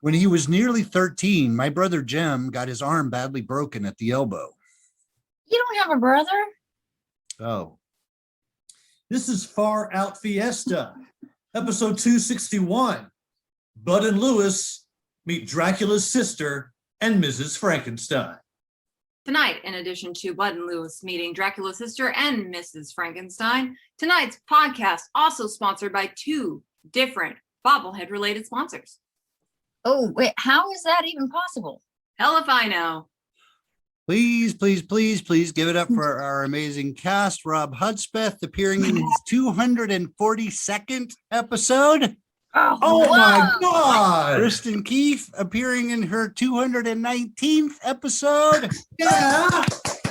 When he was nearly 13, my brother Jim got his arm badly broken at the elbow. You don't have a brother? Oh. This is Far Out Fiesta, episode 261. Bud and Lewis meet Dracula's sister and Mrs. Frankenstein. Tonight, in addition to Bud and Lewis meeting Dracula's sister and Mrs. Frankenstein, tonight's podcast also sponsored by two different bobblehead-related sponsors. Oh, wait, how is that even possible? Hell if I know. Please give it up for our amazing cast. Robb Hudspeth appearing in his 242nd episode. Oh my God! Kristin Keefe appearing in her 219th episode. Yeah!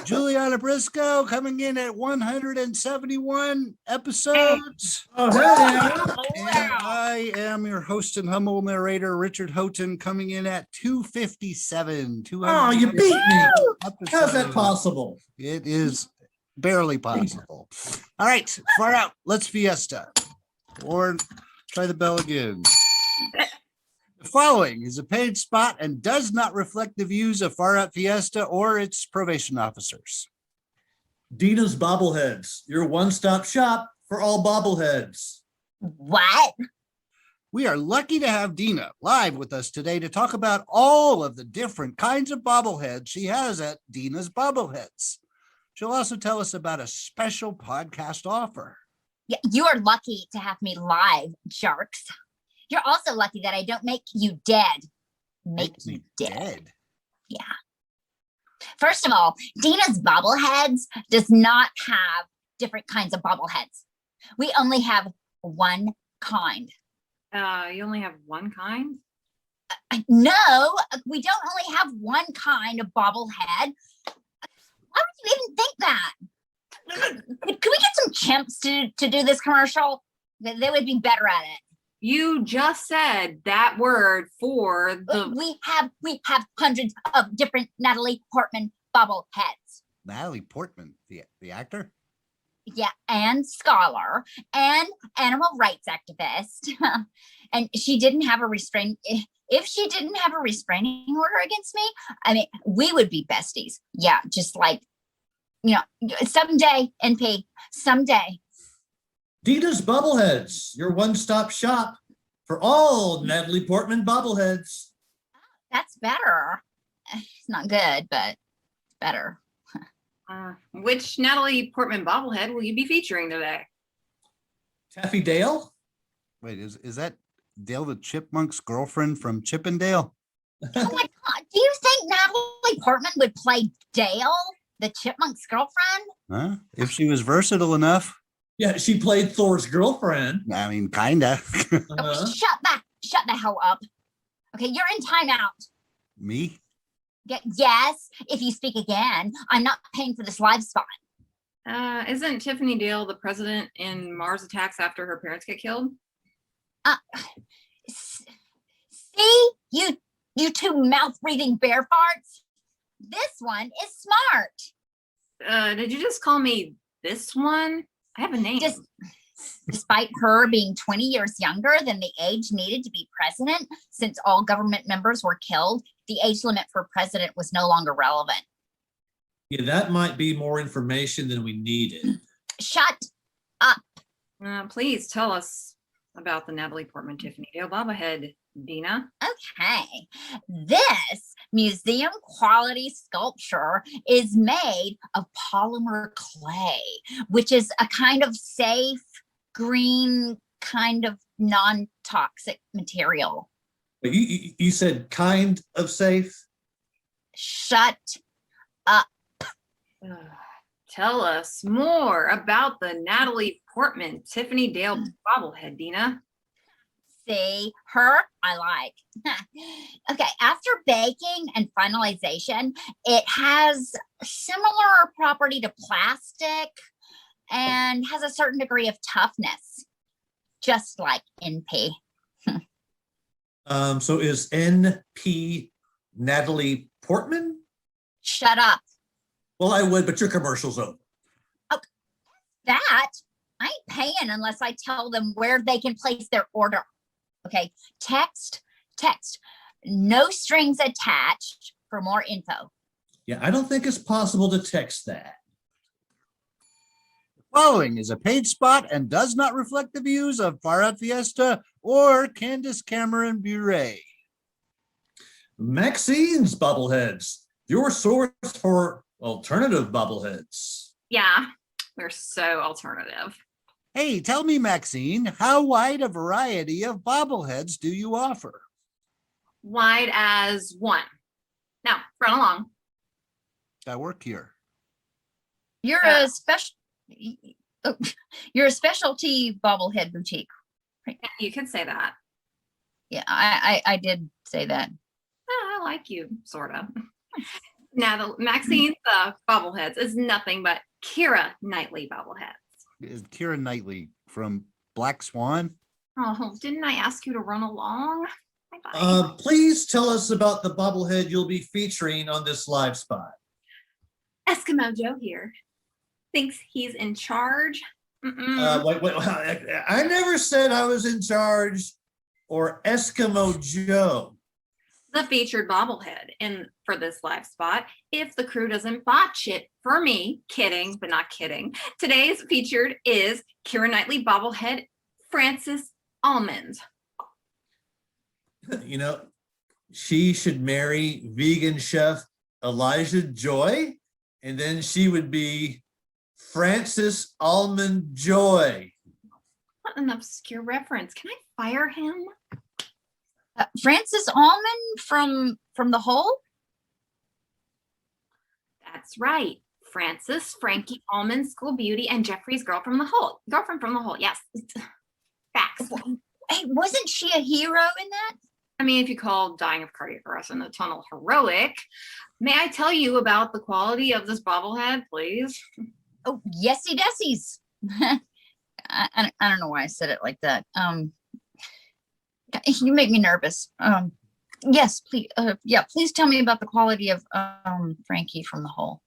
JuliAnna Briscoe coming in at 171 episodes. Oh, hey! And I am your host and humble narrator, Richard Houghton, coming in at 257. Oh, you beat me. Episodes. How's that possible? It is barely possible. All right, far out. Let's fiesta. Or try the bell again. The following is a paid spot and does not reflect the views of Far Out Fiesta or its probation officers. Dina's Bobbleheads, your one-stop shop for all bobbleheads. What? We are lucky to have Dina live with us today to talk about all of the different kinds of bobbleheads she has at Dina's Bobbleheads. She'll also tell us about a special podcast offer. Yeah, you are lucky to have me live, jerks. You're also lucky that I don't make you dead. Make you dead. Yeah. First of all, Dina's Bobbleheads does not have different kinds of bobbleheads. We only have one kind. You only have one kind? No, we don't only have one kind of bobblehead. Why would you even think that? Can we get some chimps to do this commercial? They would be better at it. You just said that word for the... We have hundreds of different Natalie Portman bobbleheads. Natalie Portman, the actor? Yeah, and scholar and animal rights activist. And she didn't have a if she didn't have a restraining order against me, I mean, we would be besties. Yeah, just like, someday, NP, someday. Dina's Bobbleheads, your one-stop shop for all Natalie Portman bobbleheads. That's better. It's not good, but it's better. Which Natalie Portman bobblehead will you be featuring today? Taffy Dale? Wait, is that Dale the Chipmunk's girlfriend from Chippendale? Oh my God, do you think Natalie Portman would play Dale, the Chipmunk's girlfriend? Huh? If she was versatile enough. Yeah, she played Thor's girlfriend. I mean, kinda. Oh, shut the hell up. Okay, you're in timeout. Me? Yes, if you speak again, I'm not paying for this live spot. Isn't Tiffany Dale the president in Mars Attacks after her parents get killed? See, you two mouth-breathing bear farts. This one is smart. Did you just call me this one? I have a name. Despite her being 20 years younger than the age needed to be president, since all government members were killed, the age limit for president was no longer relevant. Yeah, that might be more information than we needed. Shut up. Please tell us about the Natalie Portman Tiffany Dale bobblehead, Dina. Okay. This museum quality sculpture is made of polymer clay, which is a kind of safe, green, kind of non-toxic material. But you said kind of safe? Shut up. Tell us more about the Natalie Portman Tiffany Dale bobblehead, Dina. See, her I like. Okay, after baking and finalization, it has similar property to plastic and has a certain degree of toughness, just like NP. So is NP Natalie Portman? Shut up. Well, I would, but your commercial's over. Oh, that I ain't paying unless I tell them where they can place their order. Okay, text No strings attached for more info. Yeah, I don't think it's possible to text that. Following is a paid spot and does not reflect the views of Far Out Fiesta or Candace Cameron Bure. Maxine's bobbleheads, your source for alternative bobbleheads. Yeah, we're so alternative. Hey, tell me, Maxine, how wide a variety of bobbleheads do you offer? Wide as one. Now, run along. I work here. You're Yeah. you're a specialty bobblehead boutique. You could say that. Yeah, I did say that. I like you, sort of. Now, the Maxine's bobbleheads is nothing but Keira Knightley bobbleheads. Is Keira Knightley from Black Swan? Oh, didn't I ask you to run along? Bye-bye. Please tell us about the bobblehead you'll be featuring on this live spot. Eskimo Joe here. Thinks he's in charge. Wait, I never said I was in charge or Eskimo Joe. The featured bobblehead for this live spot, if the crew doesn't botch it for me. Kidding, but not kidding. Today's featured is Keira Knightley bobblehead Frances Almond. You know, she should marry vegan chef Elijah Joy, and then she would be Frances Almond Joy. What an obscure reference. Can I fire him? Frances Almond from The Hole? That's right. Frances, Frankie Almond, School Beauty, and Jeffrey's girlfriend from the Hole. Yes. Facts. Hey, wasn't she a hero in that? I mean, if you call dying of cardiac arrest in the tunnel heroic, may I tell you about the quality of this bobblehead, please? Oh, yesy desies. I don't know why I said it like that. You make me nervous. Yes, please. Please tell me about the quality of Frankie from The Hole.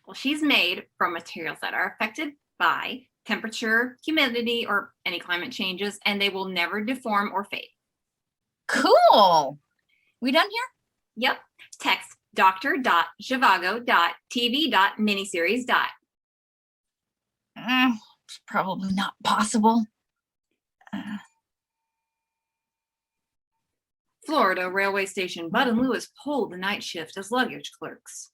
Well, she's made from materials that are affected by temperature, humidity, or any climate changes, and they will never deform or fade. Cool. We done here? Yep. Text dr.zhivago.tv.miniseries. It's probably not possible. Florida railway station, Bud and Lewis pulled the night shift as luggage clerks.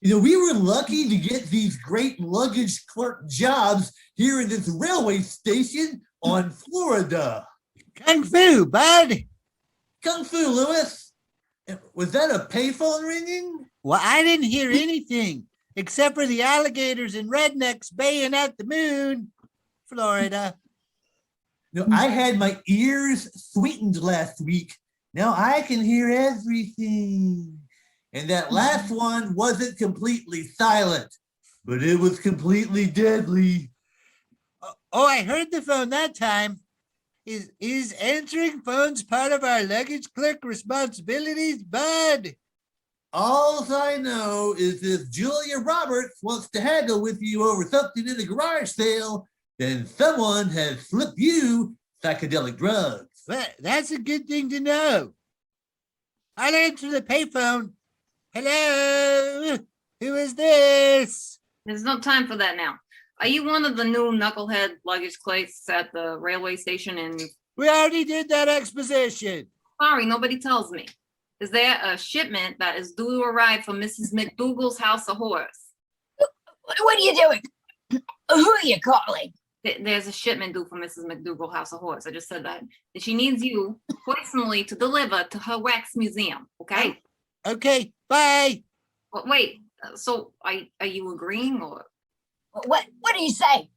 You know, we were lucky to get these great luggage clerk jobs here in this railway station on Florida. Kung Fu, bud. Kung Fu, Lewis. Was that a payphone ringing? Well, I didn't hear anything except for the alligators and rednecks baying at the moon. Florida. No, I had my ears sweetened last week. Now I can hear everything. And that last one wasn't completely silent, but it was completely deadly. Oh, I heard the phone that time. Is answering phones part of our luggage clerk responsibilities, bud? All I know is if Julia Roberts wants to haggle with you over something in a garage sale, then someone has slipped you psychedelic drugs. Well, that's a good thing to know. I'll answer the payphone. Hello? Who is this? There's no time for that now. Are you one of the new knucklehead luggage clerks at the railway station? And We already did that exposition. sorry, nobody tells me. Is there a shipment that is due to arrive from Mrs. McDougal's House of Horrors? What are you doing? Who are you calling? There's a shipment due from Mrs. McDougal House of Horrors. I just said that. And she needs you personally to deliver to her wax museum. Okay. Okay, bye. Well, wait. So are you agreeing or? What do you say?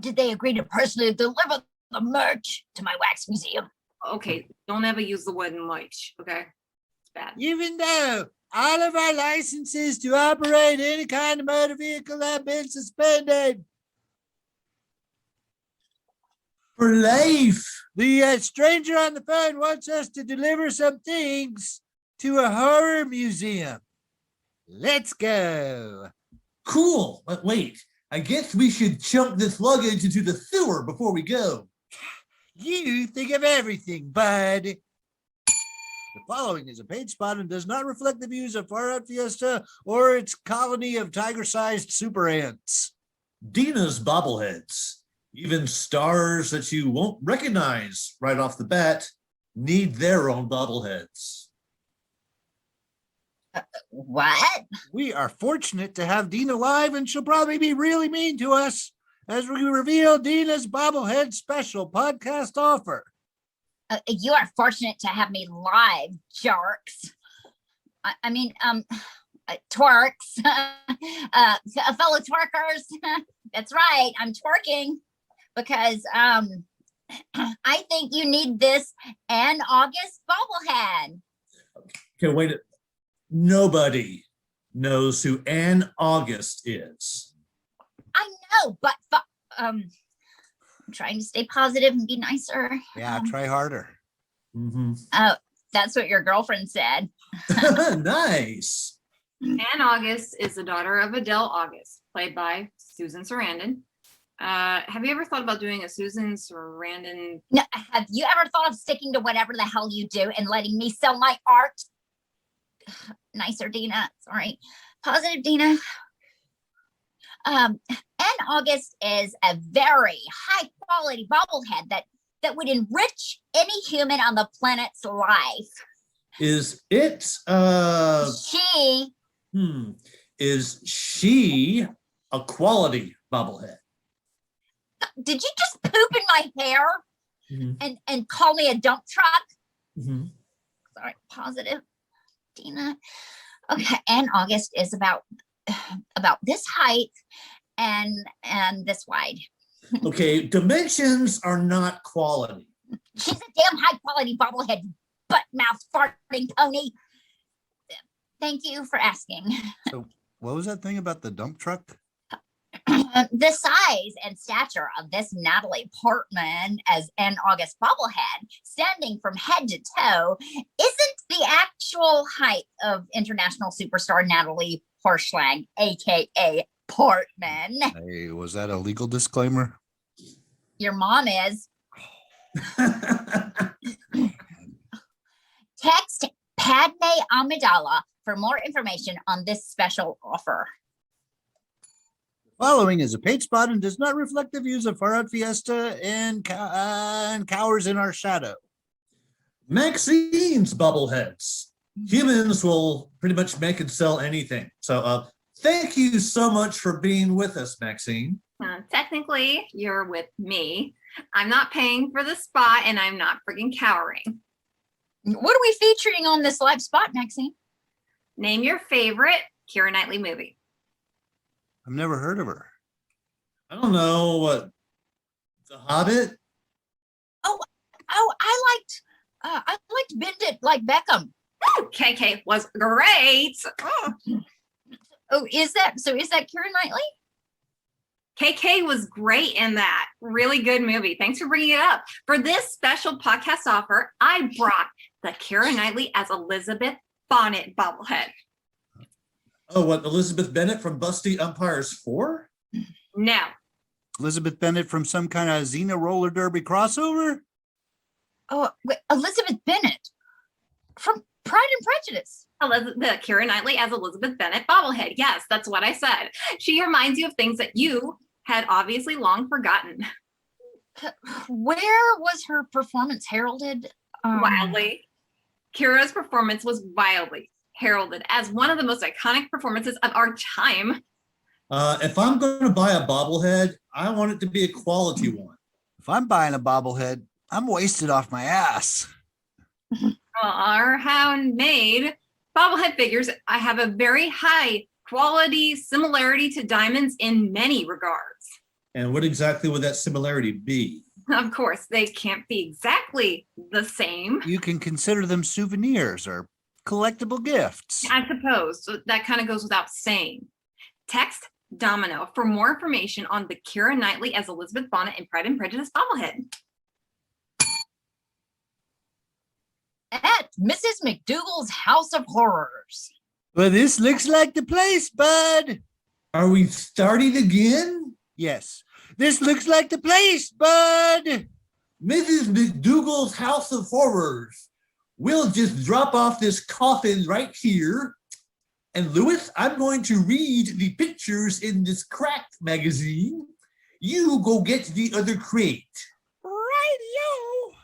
Did they agree to personally deliver the merch to my wax museum? Okay, don't ever use the word merch. Okay, it's bad. Even though all of our licenses to operate any kind of motor vehicle have been suspended, For life. the stranger on the phone wants us to deliver some things to a horror museum. Let's go. Cool. But wait, I guess we should chunk this luggage into the sewer before we go. You think of everything, bud. The following is a paid spot and does not reflect the views of Far Out Fiesta or its colony of tiger-sized super ants. Dina's bobbleheads, even stars that you won't recognize right off the bat, need their own bobbleheads. What? We are fortunate to have Dina live, and she'll probably be really mean to us as we reveal Dina's bobblehead special podcast offer. You are fortunate to have me live, jerks. Twerks. Fellow twerkers. That's right. I'm twerking because I think you need this and August bobblehead. Okay, wait. Nobody knows who Ann August is. I know, but I'm trying to stay positive and be nicer. Yeah, try harder. Mm-hmm. Oh, that's what your girlfriend said. Nice. Ann August is the daughter of Adele August, played by Susan Sarandon. Have you ever thought about doing a Susan Sarandon? No, have you ever thought of sticking to whatever the hell you do and letting me sell my art? Nicer, Dina. Sorry. Positive, Dina. Ann August is a very high quality bobblehead that would enrich any human on the planet's life. Is it is she a quality bobblehead? Did you just poop in my hair Mm-hmm. and call me a dump truck? Mm-hmm. Sorry, positive, Dina. Okay, Ann August is about this height and this wide. Okay, dimensions are not quality. She's a damn high quality bobblehead, butt mouth farting pony. Thank you for asking. So what was that thing about the dump truck? The size and stature of this Natalie Portman as Ann August bobblehead, standing from head to toe, isn't the actual height of international superstar Natalie Portman, aka Portman. Hey, was that a legal disclaimer? Your mom is. Text Padme Amidala for more information on this special offer. Following is a paid spot and does not reflect the views of Far Out Fiesta and cowers in our shadow. Maxine's bobbleheads. Humans will pretty much make and sell anything. So thank you so much for being with us, Maxine. Technically, you're with me. I'm not paying for the spot and I'm not freaking cowering. What are we featuring on this live spot, Maxine? Name your favorite Keira Knightley movie. I've never heard of her. I don't know what, The Hobbit? Oh, I liked Bend It Like Beckham. KK was great. Oh, is that Keira Knightley? KK was great in that. Really good movie. Thanks for bringing it up. For this special podcast offer, I brought the Keira Knightley as Elizabeth Bonnet bobblehead. Oh, what, Elizabeth Bennet from Busty Umpires 4? No. Elizabeth Bennet from some kind of Xena roller derby crossover? Oh, wait, Elizabeth Bennet from Pride and Prejudice. The Keira Knightley as Elizabeth Bennet bobblehead. Yes, that's what I said. She reminds you of things that you had obviously long forgotten. Where was her performance heralded? Wildly. Keira's performance was wildly heralded as one of the most iconic performances of our time. If I'm going to buy a bobblehead, I want it to be a quality one. If I'm buying a bobblehead, I'm wasted off my ass. Our handmade bobblehead figures, I have a very high quality similarity to diamonds in many regards. And what exactly would that similarity be? Of course, they can't be exactly the same. You can consider them souvenirs or collectible gifts. I suppose. So that kind of goes without saying. Text Domino for more information on the Keira Knightley as Elizabeth Bonnet in Pride and Prejudice bobblehead. At Mrs. McDougal's House of Horrors. Well, this looks like the place, bud. Are we starting again? Yes, this looks like the place, bud. Mrs. McDougal's House of Horrors. we'll just drop off this coffin right here. And Lewis, I'm going to read the pictures in this cracked magazine. You go get the other crate. Radio.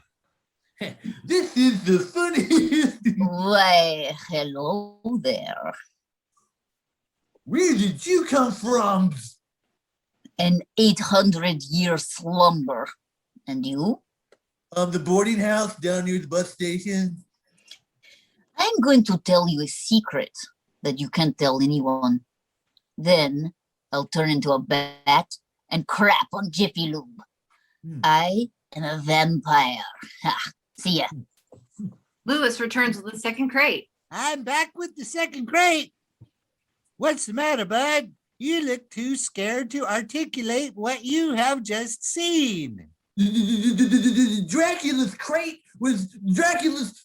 This is the funniest. Why, hello there. Where did you come from? An 800-year slumber. And you? The boarding house down near the bus station. I'm going to tell you a secret that you can't tell anyone. Then I'll turn into a bat and crap on Jiffy Lube. I am a vampire. Ha, see ya. Lewis returns with the second crate. I'm back with the second crate. What's the matter, bud? You look too scared to articulate what you have just seen. Dracula's crate was Dracula's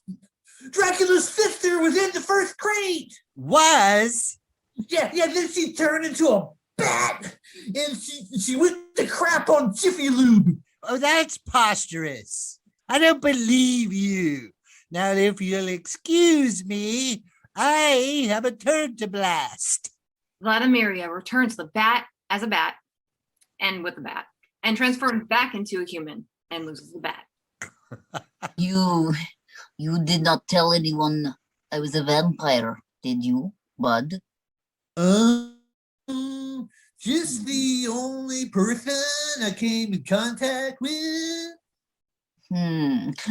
sister was in the first crate. Was? Yeah, then she turned into a bat and she went to crap on Jiffy Lube. Oh, that's preposterous. I don't believe you. Now, if you'll excuse me, I have a turd to blast. Vladimiria returns the bat as a bat and with a bat and transforms back into a human and loses the bat. You did not tell anyone I was a vampire, did you, bud? Just the only person I came in contact with.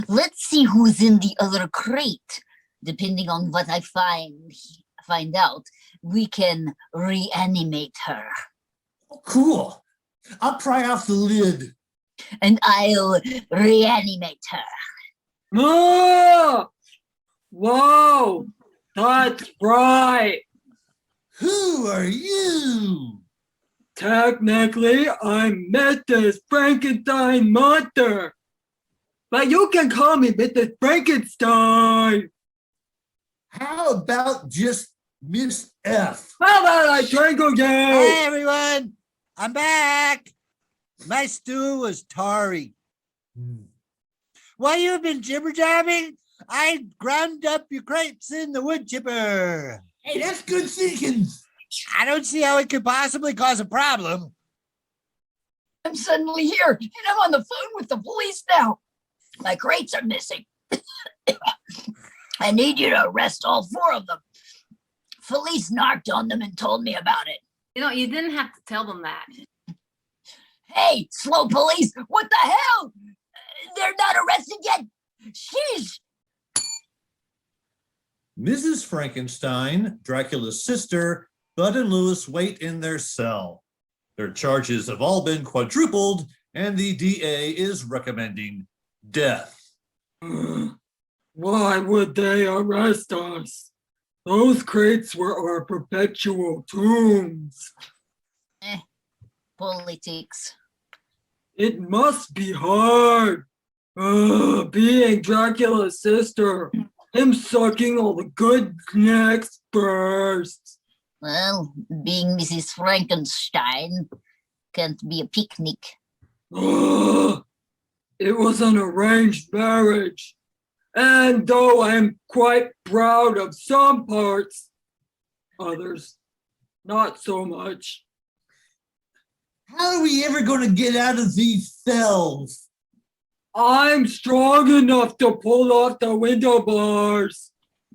Let's see who's in the other crate. Depending on what I find out, we can reanimate her. Oh, cool. I'll pry off the lid. And I'll reanimate her. Oh! Whoa! That's right. Who are you? Technically, I'm Mrs. Frankenstein monster. But you can call me Mrs. Frankenstein. How about just Miss F? How about I strangle you? Hey, everyone. I'm back. My stew was tarry. While you've been jibber-jabbing, I ground up your crates in the wood chipper. Hey, that's good thinking. I don't see how it could possibly cause a problem. I'm suddenly here, and I'm on the phone with the police now. My crates are missing. I need you to arrest all 4 of them. Police narked on them and told me about it. You know, you didn't have to tell them that. Hey, slow police, what the hell? They're not arrested yet. Sheesh. Mrs. Frankenstein, Dracula's sister, Bud and Lewis wait in their cell. Their charges have all been quadrupled, and the DA is recommending death. Why would they arrest us? Those crates were our perpetual tombs. Politics. It must be hard. Being Dracula's sister. Him sucking all the good necks first. Well, being Mrs. Frankenstein can't be a picnic. It was an arranged marriage. And though I'm quite proud of some parts, others not so much. How are we ever going to get out of these cells? I'm strong enough to pull off the window bars.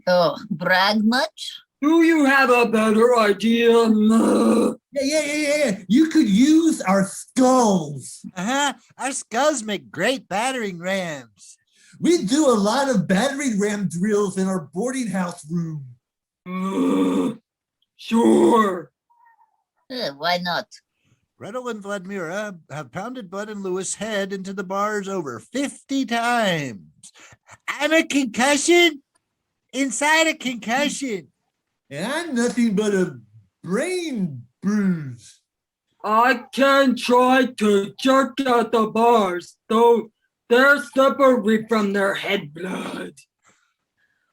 Oh, brag much? Do you have a better idea? Yeah. You could use our skulls. Our skulls make great battering rams. We do a lot of battering ram drills in our boarding house room. Sure. Why not? Gretel and Vladimira have pounded Bud and Lewis' head into the bars over 50 times. I'm a concussion inside a concussion. And I'm nothing but a brain bruise. I can try to jerk out the bars, though they're slippery from their head blood.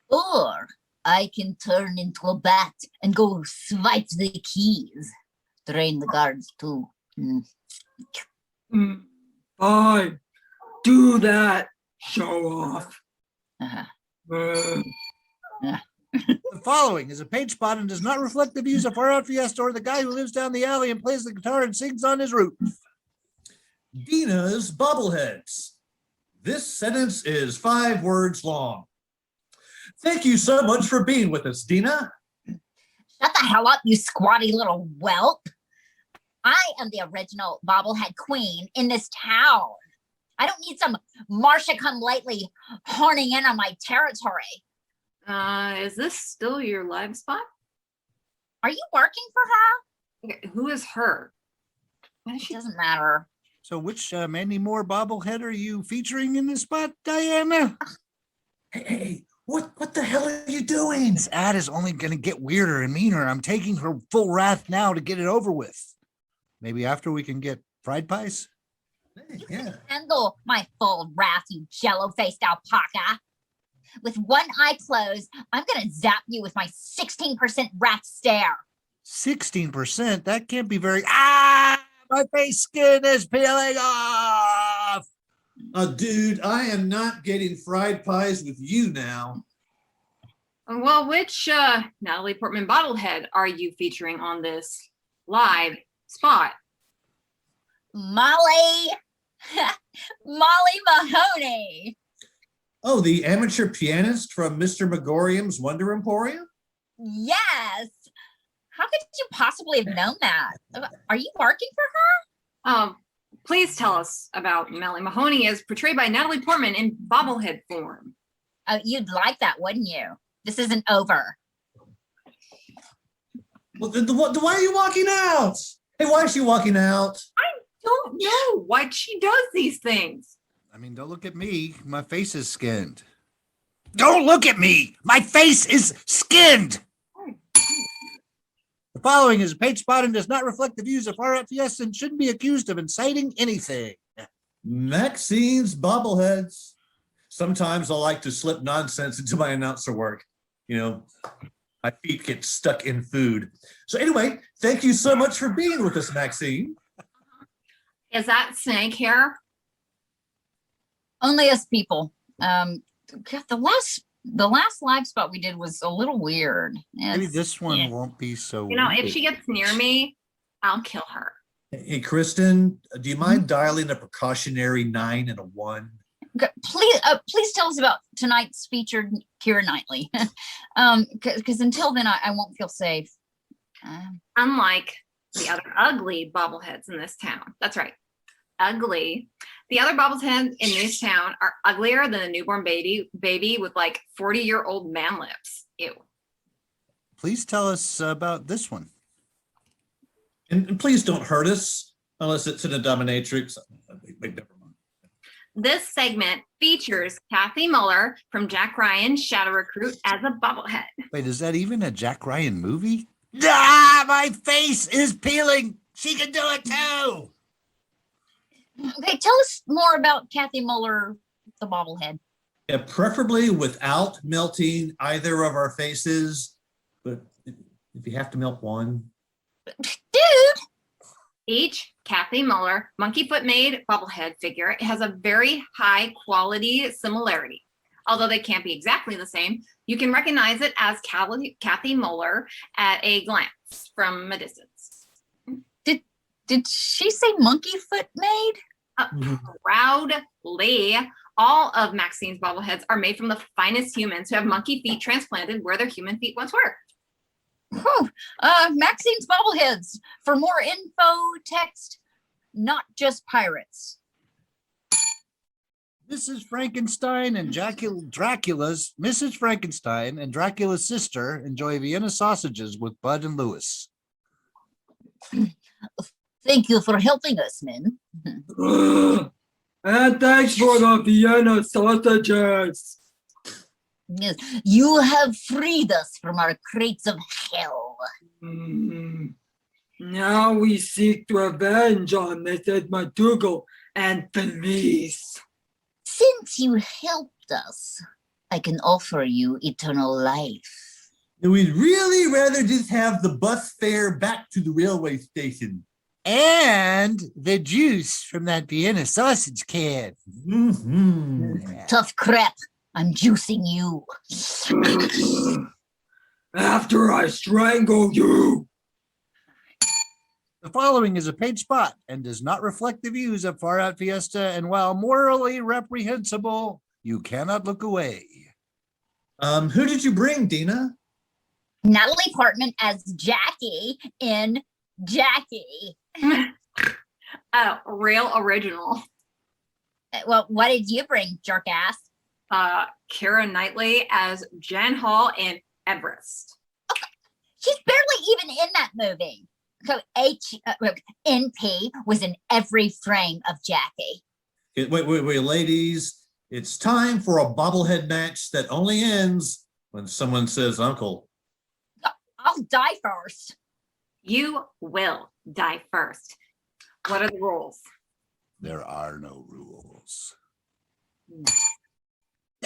Or I can turn into a bat and go swipe the keys. Train the guards too. Fine. Do that. Show off. Uh, The following is a page spot and does not reflect the views of Far Out Fiesta or the guy who lives down the alley and plays the guitar and sings on his roof. Dina's bobbleheads. This sentence is 5 words long. Thank you so much for being with us, Dina. Shut the hell up, you squatty little whelp. I am the original bobblehead queen in this town. I don't need some Marcia come lately horning in on my territory. Is this still your live spot? Are you working for her? Okay, who is her? What is It she? doesn't matter. So which Mandy Moore bobblehead are you featuring in this spot, Diana? Hey, what the hell are you doing? This ad is only going to get weirder and meaner. I'm taking her full wrath now to get it over with. Maybe after we can get fried pies? Hey, yeah. Handle my full wrath, you jello-faced alpaca. With one eye closed, I'm gonna zap you with my 16% wrath stare. 16%? That can't be very... My face skin is peeling off! Dude, I am not getting fried pies with you now. Well, which Natalie Portman bobblehead are you featuring on this live spot? Molly, Molly Mahoney. Oh, the amateur pianist from Mr. Megorium's Wonder Emporium? Yes. How could you possibly have known that? Are you working for her? Please tell us about Melly Mahoney as portrayed by Natalie Portman in bobblehead form. Oh, you'd like that, wouldn't you? This isn't over. Well, why are you walking out? Hey, why is she walking out? Don't know why she does these things. I mean, don't look at me. My face is skinned. Don't look at me! My face is skinned! The following is a page spot and does not reflect the views of Far Out Fiesta and shouldn't be accused of inciting anything. Maxine's bobbleheads. Sometimes I like to slip nonsense into my announcer work. You know, my feet get stuck in food. So anyway, thank you so much for being with us, Maxine. Is that snake hair? Only us people. God, the last live spot we did was a little weird. Maybe It's- this one yeah. won't be so You know, if weird. she gets near me, I'll kill her. Hey, Kristin, do you mind dialing a precautionary 9 and a 1? Please tell us about tonight's featured Keira Knightley. Because until then, I won't feel safe. Unlike the other ugly bobbleheads in this town. That's right. Ugly. The other bobbleheads in this town are uglier than a newborn baby with like 40-year-old man lips. Ew. Please tell us about this one. And please don't hurt us unless it's in a dominatrix. Wait, never mind. This segment features Kathy Muller from Jack Ryan's Shadow Recruit as a bobblehead. Wait, is that even a Jack Ryan movie? Ah, my face is peeling. She can do it too. Okay, tell us more about Kathy Muller, the bobblehead. Yeah, preferably without melting either of our faces. But if you have to melt one. Dude! Each Kathy Muller monkey foot made bobblehead figure has a very high quality similarity. Although they can't be exactly the same, you can recognize it as Kathy Muller at a glance from a distance. Did she say monkey foot made? Proudly, all of Maxine's bobbleheads are made from the finest humans who have monkey feet transplanted where their human feet once were. Whew. Maxine's bobbleheads. For more info, text not just pirates. Mrs. Frankenstein and Dracula's Mrs. Frankenstein and Dracula's sister enjoy Vienna sausages with Bud and Lewis. Thank you for helping us, men. And thanks for the Vienna sausages. Yes, you have freed us from our crates of hell. Now we seek revenge on Mrs. McDougal and Felice. Since you helped us, I can offer you eternal life. We'd really rather just have the bus fare back to the railway station. And the juice from that Vienna sausage can. Mm-hmm. Tough crap. I'm juicing you. After I strangle you. The following is a paid spot and does not reflect the views of Far Out Fiesta, and while morally reprehensible, you cannot look away. Who did you bring, Dina? Natalie Portman as Jackie in Jackie. Real original. Well, what did you bring, jerk ass? Keira Knightley as Jen Hall in Everest. She's barely even in that movie. So NP was in every frame of Jackie. Wait, ladies. It's time for a bobblehead match that only ends when someone says uncle. I'll die first. You will die first. What are the rules? There are no rules.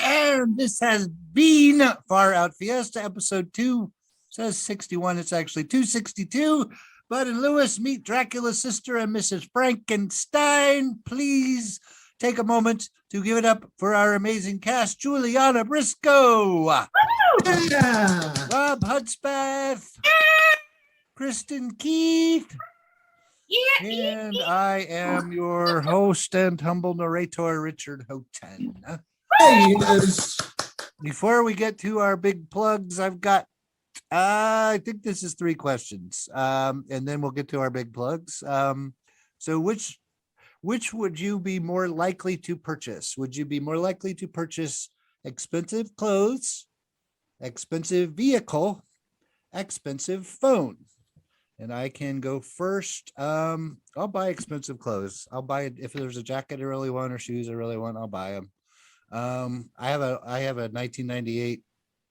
And this has been Far Out Fiesta, episode 2. Says 61, it's actually 262. Bud and Lewis meet Dracula's sister and Mrs. Frankenstein. Please take a moment to give it up for our amazing cast: JuliAnna, Briscoe, Robb, Hudspeth, Kristin, Keith, and I am your host and humble narrator, Richard Houghton. Hey, yes. Before we get to our big plugs, I've got I think this is 3 questions, and then we'll get to our big plugs. So which would you be more likely to purchase? Would you be more likely to purchase expensive clothes, expensive vehicle, expensive phone? And I can go first. I'll buy expensive clothes. I'll buy it if there's a jacket I really want or shoes I really want. I'll buy them. I have a 1998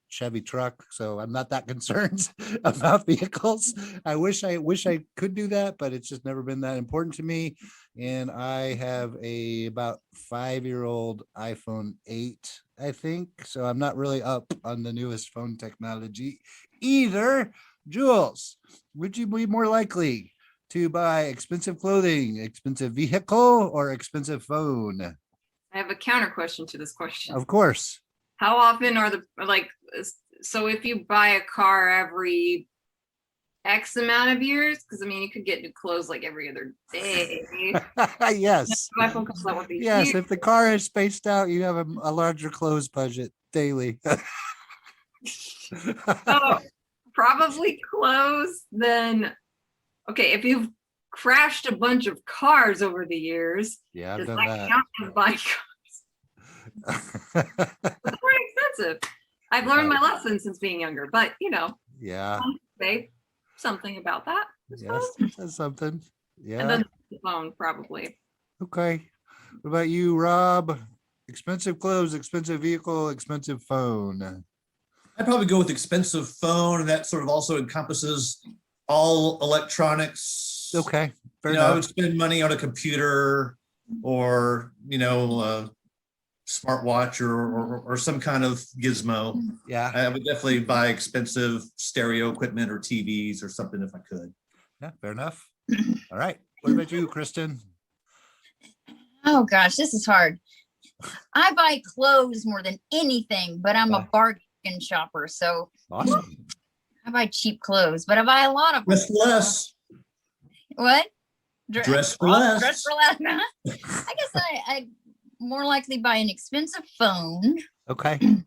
Chevy truck, so I'm not that concerned about vehicles. I wish I could do that, but it's just never been that important to me. And I have a about 5-year-old iPhone 8, I think. So I'm not really up on the newest phone technology either. Jules, would you be more likely to buy expensive clothing, expensive vehicle, or expensive phone? I have a counter question to this question. Of course. How often are so if you buy a car every X amount of years, because I mean you could get new clothes like every other day. Yes. My phone comes out with these Yes, huge- if the car is spaced out, you have a larger clothes budget daily. So probably clothes. Then okay, if you've crashed a bunch of cars over the years, Yeah, I've does done that that. count as buying cars? It's pretty expensive. I've learned my lesson since being younger, but Yeah. say something about that. Yes, that's something. And Yeah. then the phone probably. Okay. What about you, Rob? Expensive clothes, expensive vehicle, expensive phone. I'd probably go with expensive phone, and that sort of also encompasses all electronics. Okay. Fair I enough. would spend money on a computer or, a smartwatch or some kind of gizmo. Yeah. I would definitely buy expensive stereo equipment or TVs or something if I could. Yeah. Fair enough. All right. What about you, Kristin? Oh gosh, this is hard. I buy clothes more than anything, but I'm a bargain shopper, so Awesome. I buy cheap clothes, but I buy a lot of Dress for less. what? Dress for less. Dress for less. I guess I more likely buy an expensive phone, Okay. and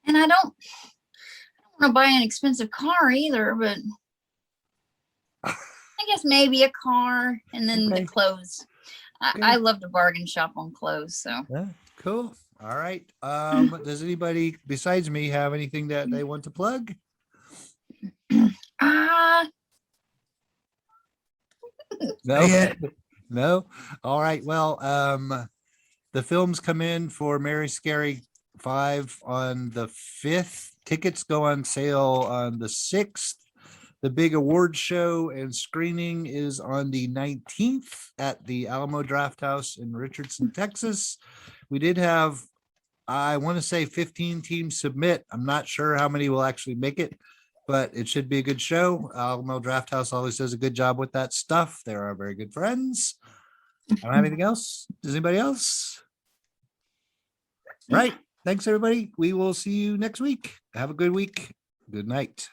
I don't want to buy an expensive car either, but I guess maybe a car and then Okay. the clothes. Okay. I love to bargain shop on clothes, so Yeah, cool. All right. Does anybody besides me have anything that they want to plug? No. Yeah. No. All right. Well, the films come in for Mary Scary 5 on the 5th. Tickets go on sale on the 6th. The big award show and screening is on the 19th at the Alamo Draft House in Richardson, Texas. We did have, I want to say 15 teams submit. I'm not sure how many will actually make it, but it should be a good show. Alamo Draft House always does a good job with that stuff. They're our very good friends. I don't have anything else. Does anybody else? Right. Thanks, everybody. We will see you next week. Have a good week. Good night.